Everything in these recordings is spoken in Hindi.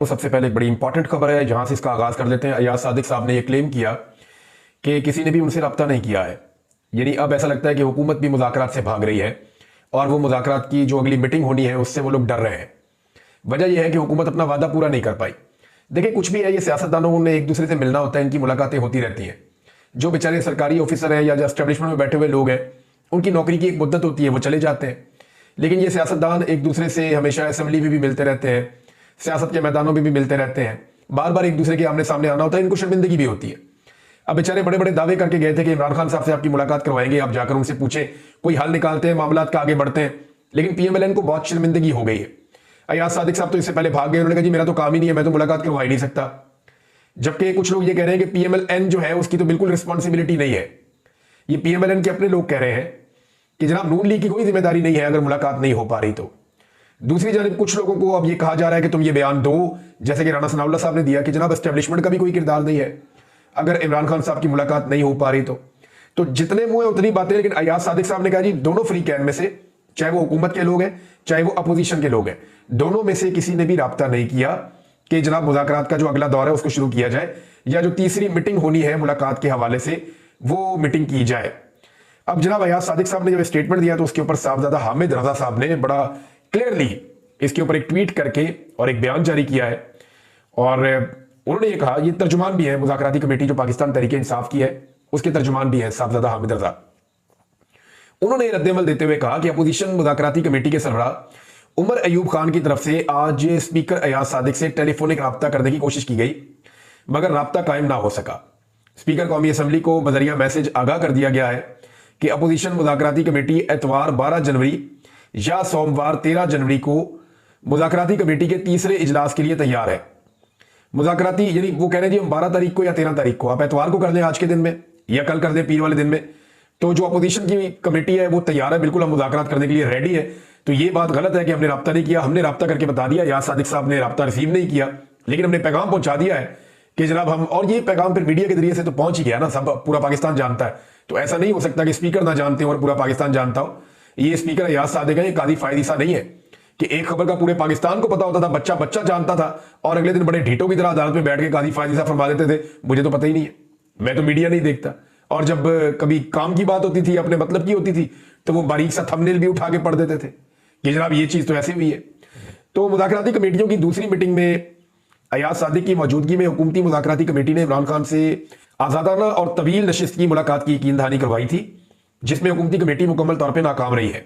तो सबसे पहले एक बड़ी इंपॉर्टेंट खबर है, जहां से इसका आगाज कर लेते हैं। अयाज सादिक साहब ने यह क्लेम किया कि किसी ने भी उनसे रब्ता नहीं किया है। यानी अब ऐसा लगता है कि हुकूमत भी मुज़ाकरात से भाग रही है और वो मुज़ाकरात की जो अगली मीटिंग होनी है उससे वो लोग डर रहे हैं। वजह यह है कि हुकूमत अपना वादा पूरा नहीं कर पाई। देखिए, कुछ भी है, ये सियासतदानों ने एक दूसरे से मिलना होता है, इनकी मुलाकातें होती रहती हैं। जो बेचारे सरकारी ऑफिसर हैं या जो एस्टेब्लिशमेंट में बैठे हुए लोग हैं, उनकी नौकरी की एक मुद्दत होती है, वो चले जाते हैं। लेकिन ये सियासतदान एक दूसरे से हमेशा असेंबली में भी मिलते रहते हैं, सियासत के मैदानों में भी मिलते रहते हैं। बार बार एक दूसरे के आमने सामने आना होता है, इनको शर्मिंदगी भी होती है। अब बेचारे बड़े बड़े दावे करके गए थे कि इमरान खान साहब से आपकी मुलाकात करवाएंगे, आप जाकर उनसे पूछें, कोई हल निकालते हैं, मामला का आगे बढ़ते हैं। लेकिन पीएमएलएन को बहुत शर्मिंदगी हो गई है। अयाज सादिक साहब तो इससे पहले भाग गए, उन्होंने कहा जी मेरा तो काम ही नहीं है, मैं तो मुलाकात करवा ही नहीं सकता। जबकि कुछ लोग ये कह रहे हैं कि पीएमएलएन जो है उसकी तो बिल्कुल रिस्पॉन्सिबिलिटी नहीं है। ये पीएमएलएन के अपने लोग कह रहे हैं कि जनाब नून लीग की कोई जिम्मेदारी नहीं है अगर मुलाकात नहीं हो पा रही तो। दूसरी जानब कुछ लोगों को अब ये कहा जा रहा है कि तुम ये बयान दो, जैसे कि राणा सनाउल्लाह साहब ने दिया, कि जनाब एस्टेब्लिशमेंट का भी कोई किरदार नहीं है अगर इमरान खान साहब की मुलाकात नहीं हो पा रही तो जितने मुंह है उतनी बातें। लेकिन अयाज सादिक साहब ने कहा जी दोनों फ्री कैन में से, चाहे वो हुकूमत के लोग हैं चाहे वो अपोजिशन के लोग हैं, दोनों में से किसी ने भी राब्ता नहीं किया कि जनाब मुज़ाकरात का जो अगला दौर है उसको शुरू किया जाए, या जो तीसरी मीटिंग होनी है मुलाकात के हवाले से वो मीटिंग की जाए। अब जनाब अयाज सादिक साहब ने जब स्टेटमेंट दिया तो उसके ऊपर साहबजादा हामिद रजा साहब ने बड़ा क्लियरली इसके ऊपर एक ट्वीट करके और एक बयान जारी किया है। और उन्होंने ये कहा, ये तर्जुमान भी है मुज़ाकराती कमेटी जो पाकिस्तान तहरीके इंसाफ की है, उसके तर्जुमान भी है साहबजादा हामिद रजा। उन्होंने रद्दमल देते हुए कहा कि अपोजिशन मुज़ाकराती कमेटी के सरबराह उमर अयूब खान की तरफ से आज स्पीकर अयाज सादिक से टेलीफोनिक रब्ता करने की कोशिश की गई, मगर रब्ता कायम ना हो सका। स्पीकर कौमी असम्बली को बजरिया मैसेज आगाह कर दिया गया है कि अपोजिशन मुज़ाकराती कमेटी एतवार 12 जनवरी या सोमवार 13 जनवरी को मुज़ाकराती कमेटी के तीसरे इजलास के लिए तैयार है। मुज़ाकराती यानी वो कह रहे हैं जी हम 12 तारीख को या 13 तारीख को, आप एतवार को कर लें आज के दिन में या कल कर दें पीर वाले दिन में, तो जो अपोजिशन की कमेटी है वो तैयार है, बिल्कुल हम मुज़ाकरात करने के लिए रेडी है। तो ये बात गलत है कि हमने रब्ता नहीं किया। हमने रब्ता करके बता दिया, याद सादिक साहब ने रब्ता रिसीव नहीं किया, लेकिन हमने पैगाम पहुंचा दिया है कि जनाब हम, और ये पैगाम फिर मीडिया के जरिए से तो पहुंच ही गया ना, सब पूरा पाकिस्तान जानता है। तो ऐसा नहीं हो सकता कि स्पीकर ना जानते हो और पूरा पाकिस्तान जानता हो। ये स्पीकर अयाज सादिक है, ये कादी फायदीसा नहीं है कि एक खबर का पूरे पाकिस्तान को पता होता था, बच्चा बच्चा जानता था, और अगले दिन बड़े ढीटों की तरह अदालत में बैठ के कादी फायदीसा फरमा देते थे मुझे तो पता ही नहीं है, मैं तो मीडिया नहीं देखता। और जब कभी काम की बात होती थी, अपने मतलब की होती थी, तो वो बारीक सा थंबनेल भी उठा के पढ़ देते थे कि जनाब ये चीज तो ऐसे हुई है। तो मुज़ाकराती कमेटियों की दूसरी मीटिंग में अयाज सादिक की मौजूदगी में हुकूमती मुज़ाकराती कमेटी ने इमरान खान से आज़ादाना और तवील नशिस्त की मुलाकात की यकीन दहानी करवाई थी, जिसमें हुकूमती कमेटी मुकम्मल तौर पर नाकाम रही है।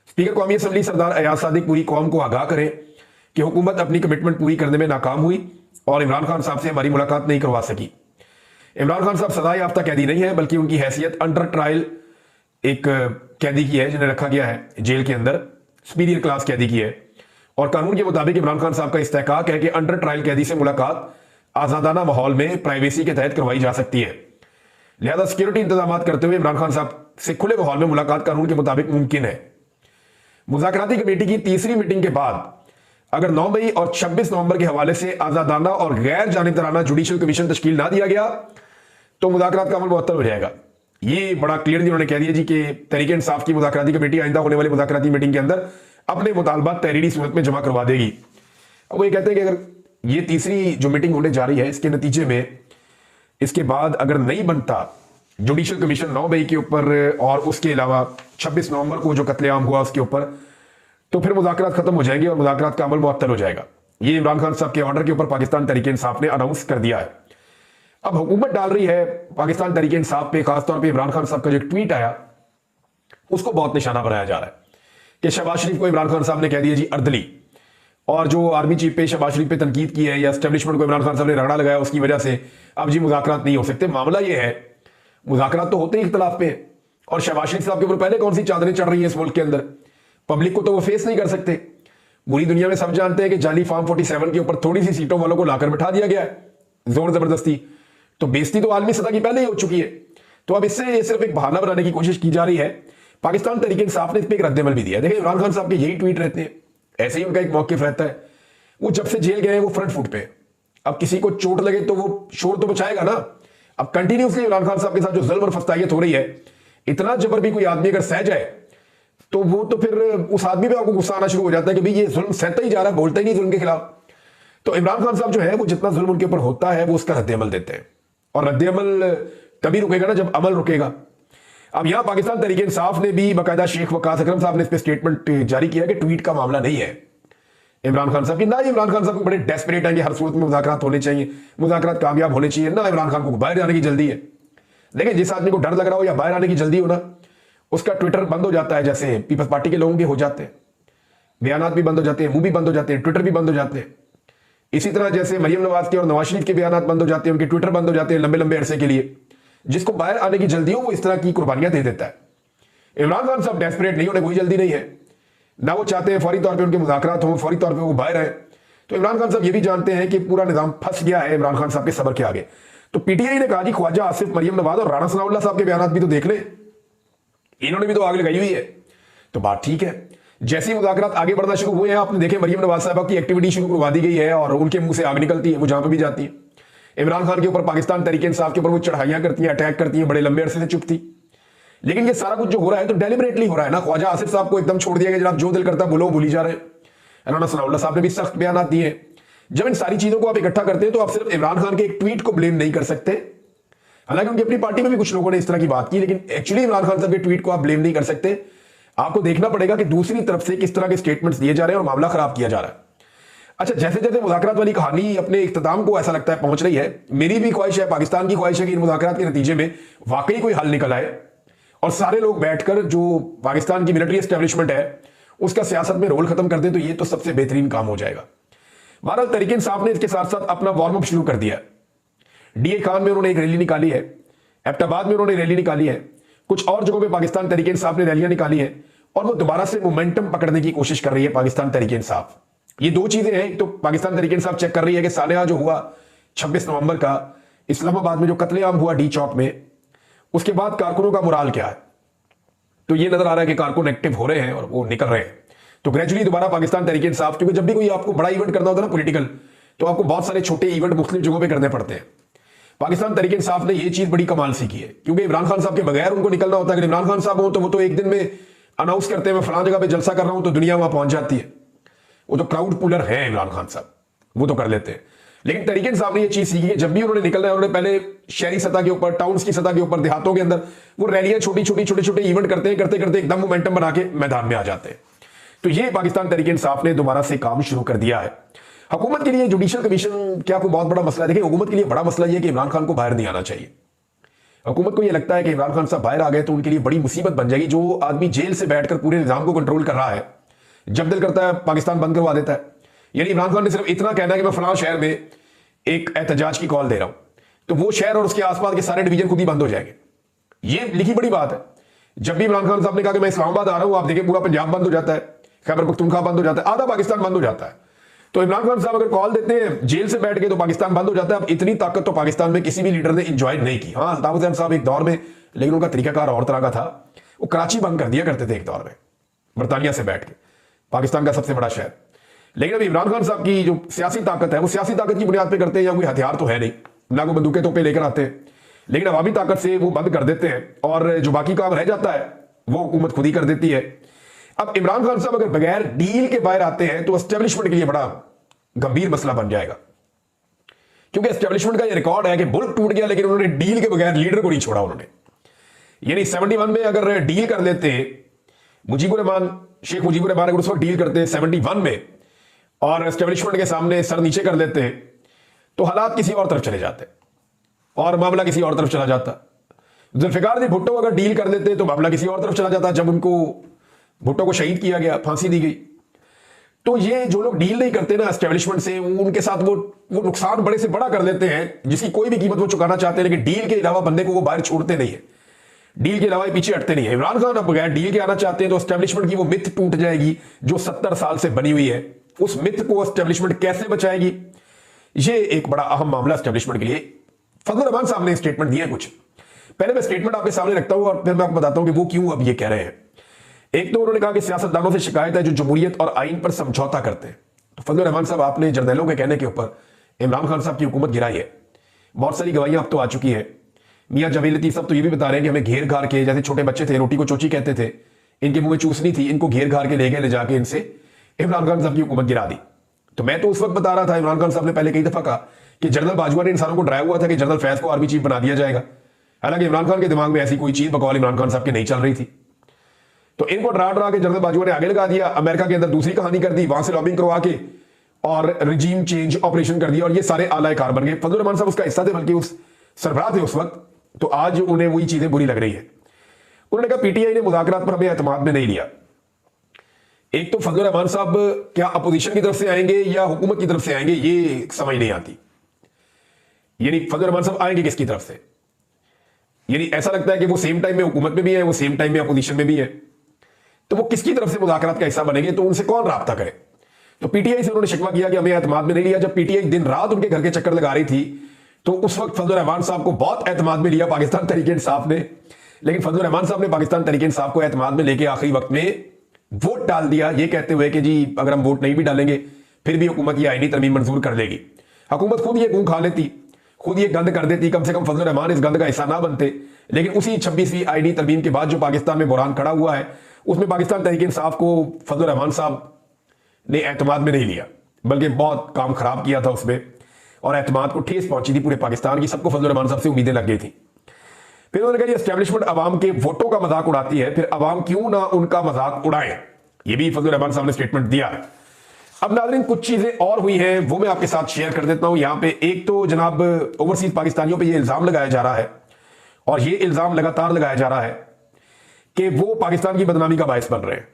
स्पीकर कौमी असम्बली सरदार अयाज सादिक पूरी कौम को आगाह करें कि हुकूमत अपनी कमिटमेंट पूरी करने में नाकाम हुई और इमरान खान साहब से हमारी मुलाकात नहीं करवा सकी। इमरान खान साहब सजा याफ्ता कैदी नहीं है, बल्कि उनकी हैसियत अंडर ट्रायल एक कैदी की है, जिन्हें रखा गया है जेल के अंदर, सुपीरियर क्लास कैदी की है। और कानून के मुताबिक इमरान खान साहब का इस्तेहकाक है कि अंडर ट्रायल कैदी से मुलाकात आजादाना माहौल में प्राइवेसी के तहत करवाई जा सकती है। लिहाजा सिक्योरिटी इंतजाम करते हुए इमरान खान साहब से खुले माहौल में मुलाकात कानून के मुताबिक मुमकिन है। मुज़ाकराती कमेटी की तीसरी मीटिंग के बाद अगर 9 मई और 26 नवंबर के हवाले से आजादाना और गैर जानिबदाराना जुडिशल कमीशन तश्कील ना दिया गया तो मुज़ाकरात का अमल मुअत्तल हो जाएगा। ये बड़ा क्लियरली उन्होंने कह दिया जी कि तहरीक इंसाफ की मुज़ाकराती कमेटी आइंदा होने वाली मुज़ाकराती मीटिंग के अंदर अपने मुतालबात तहरीरी सूरत में जमा करवा देगी। अब वो ये कहते हैं कि अगर ये तीसरी जो मीटिंग होने जा रही है, इसके नतीजे में इसके बाद अगर नहीं बनता जुडिशल कमीशन 9 मई के ऊपर और उसके अलावा 26 नवंबर को जो कत्लेआम हुआ उसके ऊपर, तो फिर मुज़ाकरात खत्म हो जाएंगे और मुज़ाकरात का अमल मुअत्तल हो जाएगा। ये इमरान खान साहब के ऑर्डर के ऊपर पाकिस्तान तहरीक इंसाफ ने अनाउंस कर दिया है। अब हुकूमत डाल रही है पाकिस्तान तहरीक इंसाफ पे, खासतौर पे इमरान खान साहब का जो ट्वीट आया उसको बहुत निशाना बनाया जा रहा है कि शहबाज शरीफ को इमरान खान साहब ने कह दिया जी अर्दली, और जो आर्मी चीफ पे शहबाज शरीफ पे तनकीद की है या एस्टेब्लिशमेंट को इमरान खान साहब ने रगड़ा लगाया उसकी वजह से अब जी मुज़ाकरात नहीं हो सकते। मामला ये है, मुज़ाकरात तो होते ही इख्तलाफ पे, और शहबाज शरीफ साहब के ऊपर पहले कौन सी चादरें चढ़ रही है इस मुल्क के अंदर, पब्लिक को तो वो फेस नहीं कर सकते। पूरी दुनिया में सब जानते हैं कि जाली फार्म 47 के ऊपर थोड़ी सी सीटों वालों को लाकर बिठा दिया गया है जोर जबरदस्ती, तो बेइज्जती तो आलमी सतह की पहले ही हो चुकी है। तो अब इससे सिर्फ एक बहाना बनाने की कोशिश की जा रही है। पाकिस्तान तहरीक इंसाफ ने इस पर एक रद्दमल भी दिया। देखिए, इमरान खान साहब के यही ट्वीट रहते हैं, ऐसे ही उनका एक मौकिफ रहता है। वो जब से जेल गए हैं वो फ्रंट फुट पे, अब किसी को चोट लगे तो वो शोर तो बचाएगा ना। अब कंटिन्यूसली इमरान खान साहब के साथ जो जुल्म और फस्तायत हो रही है, इतना जबर भी कोई आदमी अगर सह जाए तो वो तो फिर उस आदमी पे आपको गुस्सा आना शुरू हो जाता है कि भाई ये जुल्म सहता ही जा रहा है, बोलता ही नहीं जुल्म के खिलाफ। तो इमरान खान साहब जो है वो जितना जुल्म उनके ऊपर होता है वो उसका रद्द-ए-अमल देते हैं, और रद्द-ए-अमल तभी रुकेगा ना जब अमल रुकेगा। अब यहां पाकिस्तान तहरीक इंसाफ ने भी बाकायदा शेख वकास अकरम साहब ने इस पर स्टेटमेंट जारी किया कि ट्वीट का मामला नहीं है इमरान खान साहब की, ना ही इमरान खान साहब को बड़े डेस्परेट हैं कि हर सूरत में मुज़ाकरात होने चाहिए, मुज़ाकरात कामयाब होने चाहिए, ना इमरान खान को बाहर जाने की जल्दी है। लेकिन जिस आदमी को डर लग रहा हो या बाहर आने की जल्दी हो ना, उसका ट्विटर बंद हो जाता है, जैसे पीपल्स पार्टी के लोगों के हो जाते हैं, बयानात भी बंद हो जाते हैं, मुंह भी बंद हो जाते हैं, ट्विटर भी बंद हो जाते हैं। इसी तरह जैसे मरियम नवाज के और नवाज शरीफ के बयानात बंद हो जाते हैं, उनके ट्विटर बंद हो जाते हैं लंबे लंबे अरसे के लिए। जिसको बाहर आने की जल्दी हो वो इस तरह की कुर्बानियां दे देता है। इमरान खान साहब डेस्परेट नहीं, उन्हें कोई जल्दी नहीं है, ना वो चाहते हैं फौरी तौर पे उनके मुज़ाकरात हों, फौरी तौर पे वो बाहर आए। तो इमरान खान साहब ये भी जानते हैं कि पूरा निजाम फंस गया है इमरान खान साहब के सब्र के आगे। तो पीटीआई ने कहा जी ख्वाजा आसिफ, मरियम नवाज और राणा सनाउल्लाह साहब के बयान भी तो देख ले, इन्होंने भी तो आग लगाई हुई है। तो बात ठीक है, जैसे ही मुज़ाकरात आगे बढ़ना शुरू हुए हैं, आपने देखे मरियम नवाज साहब की एक्टिविटी शुरू करवा दी गई है और उनके मुंह से आग निकलती है, वो जहां पर भी जाती है। इमरान खान के ऊपर, पाकिस्तान तहरीक इंसाफ के ऊपर वो चढ़ाइयां करती हैं, अटैक करती हैं, बड़े लंबे अरसे से चुप थी। लेकिन ये सारा कुछ जो हो रहा है तो डेलिबरेटली हो रहा है ना। ख्वाजा आसिफ साहब को एकदम छोड़ दिया गया, जनाब जो दिल करता बोलो, भूली जा रहे हैं। राणा सनाउल्लाह साहब ने भी सख्त बयान दिए हैं। जब इन सारी चीजों को आप इकट्ठा करते हैं तो आप सिर्फ इमरान खान के एक ट्वीट को ब्लेम नहीं कर सकते। हालांकि उनकी अपनी पार्टी में भी कुछ लोगों ने इस तरह की बात की, लेकिन एक्चुअली इमरान खान साहब के ट्वीट को आप ब्लेम नहीं कर सकते। आपको देखना पड़ेगा कि दूसरी तरफ से किस तरह के स्टेटमेंट्स दिए जा रहे हैं और मामला खराब किया जा रहा है। अच्छा, जैसे जैसे मुज़ाकरात वाली कहानी अपने इख्तिताम को ऐसा लगता है पहुंच रही है, मेरी भी ख्वाहिश है, पाकिस्तान की ख्वाहिश है कि इन मुज़ाकरात के नतीजे में वाकई कोई हल निकल आए और सारे लोग बैठकर जो पाकिस्तान की मिलिट्री एस्टेब्लिशमेंट है उसका सियासत में रोल खत्म कर दें, तो ये तो सबसे बेहतरीन काम हो जाएगा। बहरहाल तहरीक इंसाफ ने इसके साथ साथ अपना वार्म अप शुरू कर दिया। डीए खान में उन्होंने एक रैली निकाली है, एबटाबाद में उन्होंने रैली निकाली है, कुछ और जगहों पे पाकिस्तान तहरीक इंसाफ ने रैलियां निकाली है और वो दोबारा से मोमेंटम पकड़ने की कोशिश कर रही है पाकिस्तान तहरीक इंसाफ। ये दो चीजें हैं, एक तो पाकिस्तान तहरीक इंसाफ चेक कर रही है कि सानेहा जो हुआ 26 नवंबर का इस्लामाबाद में जो कत्लेआम हुआ डी चौक में, उसके बाद कारकुनों का मुराल क्या है। तो ये नजर आ रहा है कि कारकुन एक्टिव हो रहे हैं और वो निकल रहे हैं। तो ग्रेजुअली दोबारा पाकिस्तान तहरीक इंसाफ, क्योंकि जब भी कोई आपको बड़ा इवेंट करना होता है ना पॉलिटिकल, तो आपको बहुत सारे छोटे इवेंट मुख्तलिफ जगहों पे करने पड़ते हैं। पाकिस्तान तहरीक इंसाफ ने ये चीज बड़ी कमाल सीखी है, क्योंकि इमरान खान साहब के बगैर उनको निकलना होता है। अगर इमरान खान साहब हो तो वो तो एक दिन में अनाउंस करते हैं मैं फलां जगह पे जलसा कर रहा हूं, तो दुनिया वहां पहुंच जाती है। वो तो क्राउड पुलर है इमरान खान साहब, वो तो कर लेते हैं। लेकिन तहरीक इंसाफ ने ये चीज सीखी है, जब भी उन्होंने निकलना है उन्होंने पहले शहरी सतह के ऊपर, टाउन्स की सतह के ऊपर, देहातों के अंदर वो रैलियां छोटे छोटे इवेंट करते हैं, करते करते एकदम मोमेंटम बना के मैदान में आ जाते हैं। तो ये पाकिस्तान तहरीक इंसाफ ने दोबारा से काम शुरू कर दिया है। हुकूमत के लिए जुडिशियल कमीशन क्या कोई बहुत बड़ा मसला है? देखिए, हुकूमत के लिए बड़ा मसला यह है कि इमरान खान को बाहर नहीं आना चाहिए। हुकूमत को यह लगता है कि इमरान खान साहब बाहर आ गए तो उनके लिए बड़ी मुसीबत बन जाएगी। जो आदमी जेल से बैठकर पूरे निजाम को कंट्रोल कर रहा है, जब दिल करता है पाकिस्तान बंद करवा देता है। यानी इमरान खान ने सिर्फ इतना कहना है कि मैं फलां शहर में एक एहतजाज की कॉल दे रहा हूं, तो वो शहर और उसके आसपास के सारे डिवीजन खुद ही बंद हो जाएंगे। ये लिखी बड़ी बात है। जब भी इमरान खान साहब ने कहा कि मैं इस्लामाबाद आ रहा हूं, आप देखिए पूरा पंजाब बंद हो जाता है, खैबर पख्तूनख्वा बंद हो जाता है, आधा पाकिस्तान बंद हो जाता है। तो इमरान खान साहब अगर कॉल देते हैं जेल से बैठ के तो पाकिस्तान बंद हो जाता है। अब इतनी ताकत तो पाकिस्तान में किसी भी लीडर ने इंजॉय नहीं की। हाँ, अल्ताफ हुसैन साहब एक दौर में, लेकिन उनका तरीकाकार और तरह का था। वो कराची बंद कर दिया करते थे एक दौर में, बरतानिया से बैठ के, पाकिस्तान का सबसे बड़ा शहर। लेकिन अब इमरान खान साहब की जो सियासी ताकत है वो सियासी ताकत की बुनियाद पर करते हैं, या कोई हथियार तो है नहीं, ना कोई बंदूकें तोपे लेकर आते हैं, लेकिन अवामी ताकत से वो बंद कर देते हैं और जो बाकी काम रह जाता है वो हुकूमत खुद ही कर देती है। अब इमरान खान साहब अगर बगैर डील के बाहर आते हैं तो एस्टेब्लिशमेंट के लिए बड़ा गंभीर मसला बन जाएगा, क्योंकि एस्टेब्लिशमेंट का ये रिकॉर्ड है कि मुल्क टूट गया लेकिन उन्होंने डील के बगैर लीडर को नहीं छोड़ा उन्होंने। यानी 71 में अगर डील कर लेते मुजीबुर रहमान, शेख मुजीबुर रहमान अगर उस वक्त डील करते 71 में और एस्टेब्लिशमेंट के सामने सर नीचे कर देते तो हालात किसी और तरफ चले जाते और मामला किसी और तरफ चला जाता। जुल्फिकार अली भुट्टो अगर डील कर देते तो मामला किसी और तरफ चला जाता। जब उनको भुट्टो को शहीद किया गया, फांसी दी गई, तो ये जो लोग डील नहीं करते ना एस्टेब्लिशमेंट से, उनके साथ वो नुकसान बड़े से बड़ा कर लेते हैं जिसकी कोई भी कीमत वो चुकाना चाहते हैं, लेकिन डील के अलावा बंदे को वो बाहर छोड़ते नहीं है, डील के अलावा पीछे हटते नहीं है। इमरान खान अब बगैर डील के आना चाहते हैं तो एस्टेब्लिशमेंट की वो मिथ टूट जाएगी जो 70 साल से बनी हुई है। उस मिथ को एस्टेब्लिशमेंट कैसे बचाएगी, ये एक बड़ा अहम मामला एस्टेब्लिशमेंट के लिए। फजल रहमान साहब ने स्टेटमेंट दिया कुछ, पहले मैं स्टेटमेंट आपके सामने रखता हूं और फिर मैं आपको बताता हूं कि वो क्यों अब ये कह रहे हैं। एक तो उन्होंने कहा कि सियासतदानों से शिकायत है जो जमहूरियत और आइन पर समझौता करते हैं। तो फजल रहमान साहब, आपने जर्नैलों के कहने के ऊपर इमरान खान साहब की हुकूमत गिराई है, बहुत सारी गवाहियां अब तो आ चुकी है। मियां जावेद लतीफ साहब तो ये भी बता रहे हैं कि हमें घेर घार के, जैसे छोटे बच्चे थे रोटी को चोची कहते थे, इनके मुंह में चूसनी थी, इनको घेर घार के ले गए, ले जाके इनसे इमरान खान साहब की हुकूमत गिरा दी। तो मैं तो उस वक्त बता रहा था, इमरान खान साहब ने पहले कई दफा कहा कि जनरल बाजवा ने इंसानों को डराया हुआ था कि जनरल फैज को आर्मी चीफ बना दिया जाएगा। हालांकि इमरान खान के दिमाग में ऐसी कोई चीज बकौल इमरान खान साहब की नहीं चल रही थी। तो इनको डरा डरा के जनरल बाजवा ने आगे लगा दिया, अमेरिका के अंदर दूसरी कहानी कर दी, वहां से लॉबिंग करवा के और रिजीम चेंज ऑपरेशन कर दिया, और ये सारे आला कार बन गए। फजल रहमान साहब उसका हिस्सा थे, बल्कि उस सरबराह थे उस वक्त। तो आज उन्हें वही चीजें बुरी लग रही है। उन्होंने कहा पीटीआई ने मुज़ाकरात पर हमें एतमाद में नहीं लिया। एक तो फजल रहमान साहब क्या अपोजिशन की तरफ से आएंगे या हुकूमत की तरफ से आएंगे, ये समझ नहीं आती। यानी फजल रहमान साहब आएंगे किसकी तरफ से? यानी ऐसा लगता है कि वो सेम टाइम में हुकूमत में भी है, वो सेम टाइम में अपोजिशन में भी है। तो वो किसकी तरफ से मुज़ाकरात का हिस्सा बनेंगे? तो उनसे कौन राब्ता करे? तो पीटीआई से उन्होंने शिकवा किया कि हमें एतमाद में नहीं लिया। जब पीटीआई दिन रात उनके घर के चक्कर लगा रही थी, तो उस वक्त फजल रहमान साहब को बहुत एतमाद में लिया पाकिस्तान तहरीक इंसाफ ने। लेकिन फजल रहमान साहब ने पाकिस्तान तहरीक इंसाफ को एतमाद में लेके आखिरी वक्त में वोट डाल दिया, ये कहते हुए कि जी अगर हम वोट नहीं भी डालेंगे फिर भी हुकूमत ये आईनी तरमीम मंजूर कर लेगी। हुकूमत खुद ये गूं खा लेती, खुद ये गंद कर देती, कम से कम फजल रहमान इस गंद का हिस्सा ना बनते। लेकिन उसी 26वीं आईनी तरमीम के बाद जो पाकिस्तान में बुरहान खड़ा हुआ है, उसमें पाकिस्तान तहरीक इंसाफ को फजल रहमान साहब ने एतमाद में नहीं लिया, बल्कि बहुत काम खराब किया था उसमें, और एतमाद को ठेस पहुंची थी पूरे पाकिस्तान की। सबको फजल रहमान साहब से उम्मीदें लग गई थी। फिर उन्होंने कहा एस्टैब्लिशमेंट अवाम के वोटों का मजाक उड़ाती है, फिर अवाम क्यों ना उनका मजाक उड़ाए। ये भी फजल रहमान साहब ने स्टेटमेंट दिया है। अब नाज़रीन कुछ चीजें और हुई हैं, वो मैं आपके साथ शेयर कर देता हूं यहां पे। एक तो जनाब ओवरसीज पाकिस्तानियों पे ये इल्जाम लगाया जा रहा है, और ये इल्जाम लगातार लगाया जा रहा है कि वो पाकिस्तान की बदनामी का बायस बन रहे हैं।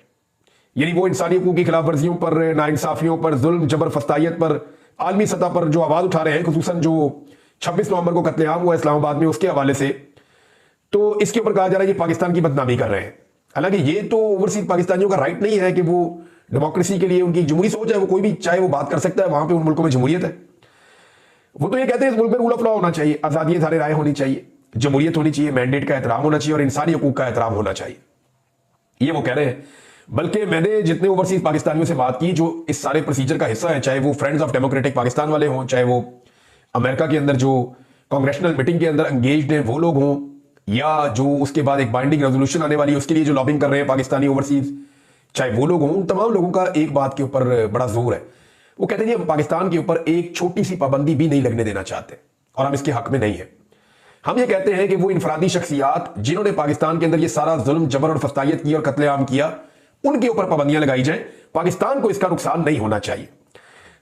यानी वो इंसानी हकूक की खिलाफ वर्जियों पर, नाइंसाफियों पर, जुल्म जबर फस्तायत पर आलमी सतह पर जो आवाज उठा रहे हैं, खुसूसन जो 26 नवंबर को कत्लेआम हुआ इस्लामाबाद में, उसके हवाले से, तो इसके ऊपर कहा जा रहा है कि पाकिस्तान की बदनामी कर रहे हैं। हालांकि ये तो ओवरसीज पाकिस्तानियों का राइट नहीं है कि वो डेमोक्रेसी के लिए उनकी जमहूरी सोच है, वो कोई भी चाहे वो बात कर सकता है, वहां पे उन मुल्कों में जमहूरियत है। वो तो ये कहते हैं इस मुल्क में रूल ऑफ लॉ होना चाहिए, आजादी सारे राय होनी चाहिए, जमहूरियत होनी चाहिए, मैंडेट का एहतराम होना चाहिए और इंसानी हकूक का एहतराम होना चाहिए, ये वो कह रहे हैं। बल्कि मैंने जितने ओवरसीज पाकिस्तानियों से बात की जो इस सारे प्रोसीजर का हिस्सा है, चाहे वो फ्रेंड्स ऑफ डेमोक्रेटिक पाकिस्तान वाले हों, चाहे वो अमेरिका के अंदर जो कांग्रेशनल मीटिंग के अंदर एंगेज्ड हैं वो लोग हों, या जो उसके बाद एक बाइंडिंग रेजोल्यूशन आने वाली है उसके लिए जो लॉबिंग कर रहे हैं पाकिस्तानी ओवरसीज, चाहे वो लोग हों, उन तमाम लोगों का एक बात के ऊपर बड़ा जोर है। वो कहते हैं हम पाकिस्तान के ऊपर एक छोटी सी पाबंदी भी नहीं लगने देना चाहते, और हम इसके हक में नहीं है। हम ये कहते हैं कि वो इनफरादी शख्सियात जिन्होंने पाकिस्तान के अंदर ये सारा जुल्म जबर और फस्तायत की और कत्लेआम किया, उनके ऊपर पाबंदियां लगाई जाए, पाकिस्तान को इसका नुकसान नहीं होना चाहिए।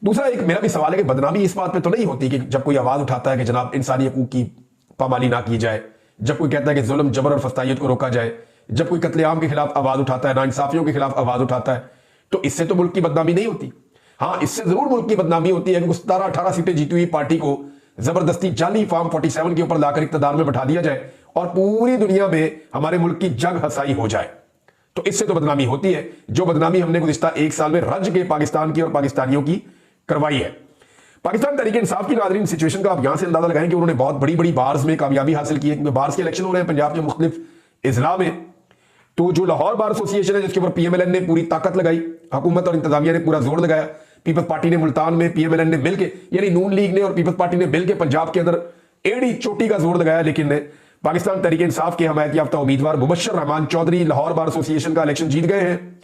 दूसरा एक मेरा भी सवाल है कि बदनामी इस बात पे तो नहीं होती कि जब कोई आवाज उठाता है कि जनाब इंसानी हकूक की पामाली ना की जाए, जब कोई कहता है कि जुल्म जबर और फस्तायत को रोका जाए, जब कोई कत्लेआम के खिलाफ आवाज उठाता है, नाइंसाफियों के खिलाफ आवाज उठाता है, तो इससे तो मुल्क की बदनामी नहीं होती। हाँ, इससे जरूर मुल्क की बदनामी होती है कि 17-18 सीटें जीती हुई पार्टी को जबरदस्ती जाली फॉर्म 47 के ऊपर लाकर इक्तदार में बैठा दिया जाए और पूरी दुनिया में हमारे मुल्क की जंग हसाई हो जाए, तो इससे तो बदनामी होती है, जो बदनामी हमने गुज़िश्ता एक साल में रज के पाकिस्तान की और पाकिस्तानियों की करवाई है। पाकिस्तान तहरीक इंसाफ की नाज़रीन सिचुएशन का आप यहां से अंदाजा लगाएं कि उन्होंने बहुत बड़ी बड़ी बार्स में कामयाबी हासिल की है, क्योंकि बार्स के इलेक्शन हो रहे हैं पंजाब के मुख्तलिफ इजला में। तो जो लाहौर बार एसोसिएशन है जिसके ऊपर पीएमएलएन ने पूरी ताकत लगाई, हुकूमत और इंतजामिया ने पूरा जोर लगाया, पीपल्स पार्टी ने मुल्तान में, पीएमएलएन ने मिलकर, यानी नून लीग ने और पीपल्स पार्टी ने मिलकर पंजाब के अंदर एड़ी चोटी का जोर लगाया, लेकिन पाकिस्तान तहरीक इंसाफ के हमायत याफ्ता उम्मीदवार मुबश्शिर रहमान चौधरी लाहौर बार एसोसिएशन का इलेक्शन जीत गए हैं।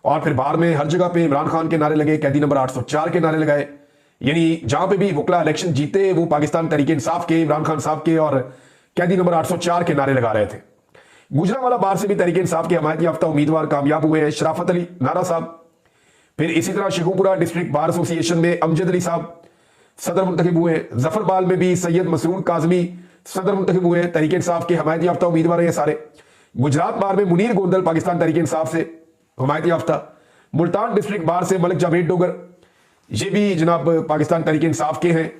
और फिर बार में हर जगह पे इमरान खान के नारे लगे, कैदी नंबर 804 के नारे लगाए, यानी जहां पे भी वकला इलेक्शन जीते वो पाकिस्तान तहरीक इंसाफ के, इमरान खान साहब के और कैदी नंबर 804 के नारे लगा रहे थे। गुजरांवाला बार से भी तहरीक इंसाफ के हमायत याफ्ता उम्मीदवार कामयाब हुए हैं, शराफत अली नारा साहब। फिर इसी तरह शेखुपुरा डिस्ट्रिक्ट बार एसोसिएशन में अमजद अली साहब सदर मुंतखब हुए, जफरबाल में भी सैयद मसरूर काजमी सदर मुंतखब हुए, तहरीक इंसाफ के हमायत याफ्ता उम्मीदवार हैं सारे। गुजरात बार में मुनीर गोंदल पाकिस्तान तहरीक इंसाफ से हमायत याफ्ता, मुल्तान डिस्ट्रिक्ट बार से मलिक जावेद डोगर, ये भी जनाब पाकिस्तान तहरीक इंसाफ के हैं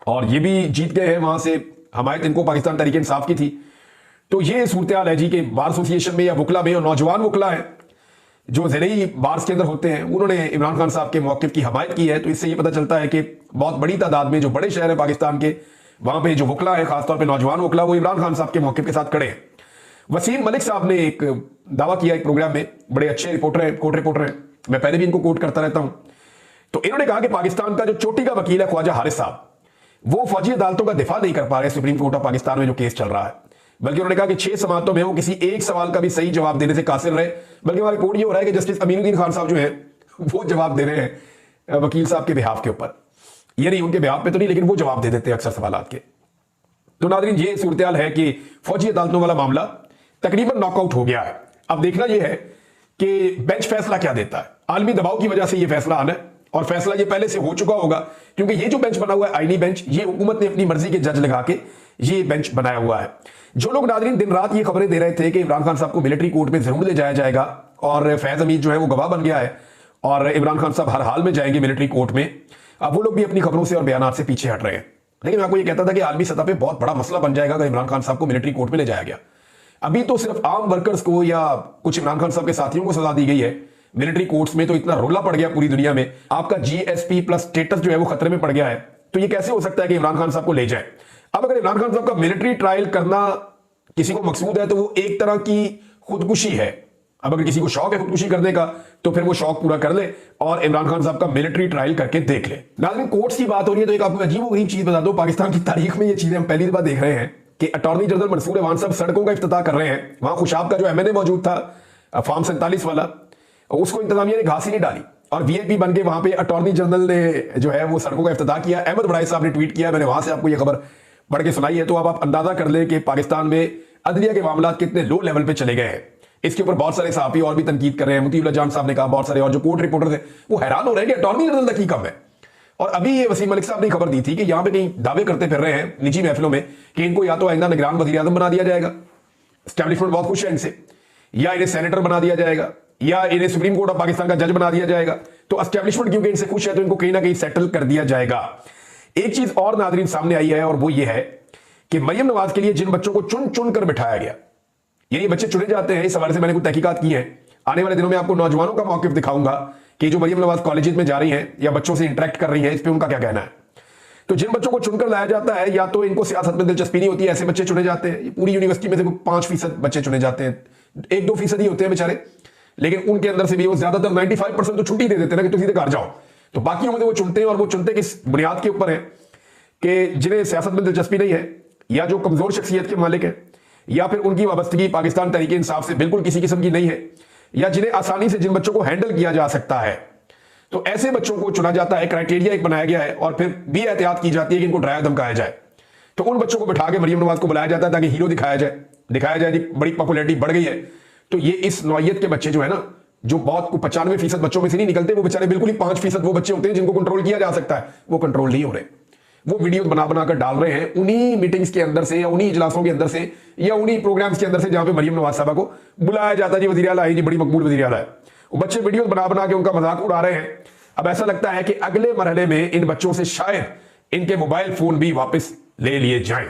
और ये भी जीत गए हैं, वहां से हमायत इनको पाकिस्तान तहरीक इंसाफ की थी। तो ये सूरत हाल है जी कि बार एसोसिएशन में या वकला में, और नौजवान वकला है जो ज़िले बार्स के अंदर होते हैं, उन्होंने इमरान खान साहब के मौक़िफ़ की हमायत की है। तो इससे ये पता चलता है कि बहुत बड़ी तादाद में जो बड़े शहर है पाकिस्तान के, वहां पे जो वकला है, खासतौर पे नौजवान वकला, वो इमरान खान साहब के मौक़िफ़ के साथ खड़े हैं। वसीम मलिक साहब ने एक दावा किया एक प्रोग्राम में, बड़े अच्छे रिपोर्टर हैं, कोर्ट रिपोर्टर हैं, मैं पहले भी इनको कोट करता रहता हूं। तो इन्होंने कहा कि पाकिस्तान का जो चोटी का वकील है ख्वाजा हारिस साहब, वो फौजी अदालतों का दिफा नहीं कर पा रहे सुप्रीम कोर्ट ऑफ पाकिस्तान में जो केस चल रहा है, बल्कि उन्होंने कहा कि 6 समातों में वो किसी एक सवाल का भी सही जवाब देने से कासिर रहे। बल्कि हमारी रिपोर्ट ये हो रहा है कि जस्टिस अमीनुद्दीन खान साहब जो है वो जवाब दे रहे हैं वकील साहब के बिहाफ के ऊपर, ये नहीं उनके बिहाफ पे तो नहीं, लेकिन वो जवाब दे देते हैं अक्सर सवालात के। तो नाज़रीन ये सूरत है कि फौजी अदालतों वाला मामला तकरीबन नॉकआउट हो गया है। अब देखना यह है कि बेंच फैसला क्या देता है। आलमी दबाव की वजह से यह फैसला आना है और फैसला ये पहले से हो चुका होगा, क्योंकि ये जो बेंच बना हुआ है आईनी बेंच, ये हुकूमत ने अपनी मर्जी के जज लगा के ये बेंच बनाया हुआ है। जो लोग नाज़रीन दिन रात ये खबरें दे रहे थे कि इमरान खान साहब को मिलिट्री कोर्ट में जरूर ले जाया जाएगा और फैज हमीद जो है वो गवाह बन गया है और इमरान खान साहब हर हाल में जाएंगे मिलिट्री कोर्ट में, अब वो लोग भी अपनी खबरों से और बयान से पीछे हट रहे हैं। लेकिन मैं आपको ये कहता था कि आलमी सतह पे बहुत बड़ा मसला बन जाएगा अगर इमरान खान साहब को मिलिट्री कोर्ट में ले जाया गया। अभी तो सिर्फ आम वर्कर्स को या कुछ इमरान खान साहब के साथियों को सजा दी गई है, मिलिट्री कोर्ट्स में तो इतना रोला पड़ गया पूरी दुनिया में, आपका जीएसपी प्लस स्टेटस जो है वो खतरे में पड़ गया है। तो ये कैसे हो सकता है कि इमरान खान साहब को ले जाए? अब अगर इमरान खान साहब का मिलिट्री ट्रायल करना किसी को मकसूद है तो वो एक तरह की खुदकुशी है। अब अगर किसी को शौक है खुदकुशी करने का तो फिर वो शौक पूरा कर ले और इमरान खान साहब का मिलिट्री ट्रायल करके देख ले। नाज़रीन कोर्ट्स की बात हो रही है तो एक आपको अजीब गरीब चीज बता दो, पाकिस्तान की तारीख में ये चीजें हम पहली बार देख रहे हैं कि अटॉर्नी जनरल मंसूर अवान साहब सड़कों का इफ्तिताह कर रहे हैं। वहां खुशाब का जो एमएनए मौजूद था फार्म 47 वाला, उसको इंतजामिया ने घास ही नहीं डाली और वीआईपी बन के वहां पे अटॉर्नी जनरल ने जो है वो सड़कों का इफ्तिताह किया। अहमद बड़ाई साहब ने ट्वीट किया, मैंने वहां से आपको ये खबर पढ़ के सुनाई है। तो अब आप अंदाजा कर ले कि पाकिस्तान में अदलिया के मामला कितने लो लेवल पे चले गए हैं। इसके ऊपर बहुत सारे सहाफी और भी तनकीद कर रहे हैं। मुतीउल्लाह जान साहब ने कहा, बहुत सारे और जो कोर्ट रिपोर्टर थे वो हैरान हो रहे हैं कि अटॉर्नी जनरल तक ही कम है। और अभी ये वसीम मलिक साहब ने खबर दी थी कि यहां पे कहीं दावे करते फिर रहे हैं निजी महफिलों में कि इनको या तो आइंदा निगरान वजीर आजम बना दिया जाएगा, एस्टैब्लिशमेंट बहुत खुश है इनसे, या इन्हें सेनेटर बना दिया जाएगा, या इन्हें सुप्रीम कोर्ट ऑफ पाकिस्तान का जज बना दिया जाएगा। तो एस्टैब्लिशमेंट क्योंकि इनसे खुश है तो इनको कहीं ना कहीं सेटल कर दिया जाएगा। एक चीज और नाज़रीन सामने आई है और वो ये है कि मरियम नवाज के लिए जिन बच्चों को चुन चुन कर बिठाया गया, यानी बच्चे चुने जाते हैं, इस हवाले से मैंने कुछ तहकीकात की है। आने वाले दिनों में आपको नौजवानों का मौक़िफ़ दिखाऊंगा कि जो मरियम नवाज कॉलेज में जा रही हैं या बच्चों से इंटरेक्ट कर रही हैं, इस पर उनका क्या कहना है। तो जिन बच्चों को चुनकर लाया जाता है या तो इनको सियासत में दिलचस्पी नहीं होती है, ऐसे बच्चे चुने जाते हैं। पूरी यूनिवर्सिटी में से 5% बच्चे चुने जाते हैं, 1-2% ही होते हैं बेचारे, लेकिन उनके अंदर से भी वो ज्यादातर 95% तो छुट्टी दे देते हैं ना कि तुम सीधे घर जाओ। तो बाकी में वो चुनते हैं और वो चुनते किस बुनियाद के ऊपर है कि जिन्हें सियासत में दिलचस्पी नहीं है या जो कमजोर शख्सियत के मालिक है या फिर उनकी वाबस्तगी पाकिस्तान तहरीके इंसाफ से बिल्कुल किसी किस्म की नहीं है, या जिन्हें आसानी से जिन बच्चों को हैंडल किया जा सकता है, तो ऐसे बच्चों को चुना जाता है। क्राइटेरिया एक बनाया गया है और फिर भी एहतियात की जाती है कि इनको डराया धमकाया जाए। तो उन बच्चों को बिठा के मरियम नवाज को बुलाया जाता है ताकि हीरो दिखाया जाए जी बड़ी पॉपुलैरिटी बढ़ गई है। तो ये इस नौइयत के बच्चे जो है ना, जो बहुत 95% बच्चों में से नहीं निकलते, वो बेचारे बिल्कुल ही 5% वो बच्चे होते हैं जिनको कंट्रोल किया जा सकता है, वो कंट्रोल नहीं हो रहे। वो वीडियो बना बना कर डाल रहे हैं उन्हीं मीटिंग्स के अंदर से या उन्हीं इजलासों के अंदर से या उन्हीं प्रोग्राम्स के अंदर से जहां पे मरियम नवाज साहबा को बुलाया जाता है। जी वज़ीर आला आई जी, बड़ी मकबूल वज़ीर आला है। वो बच्चे वीडियो बना बना के उनका मजाक उड़ा रहे हैं। अब ऐसा लगता है कि अगले मरहले में इन बच्चों से शायद इनके मोबाइल फोन भी वापस ले लिए जाएं।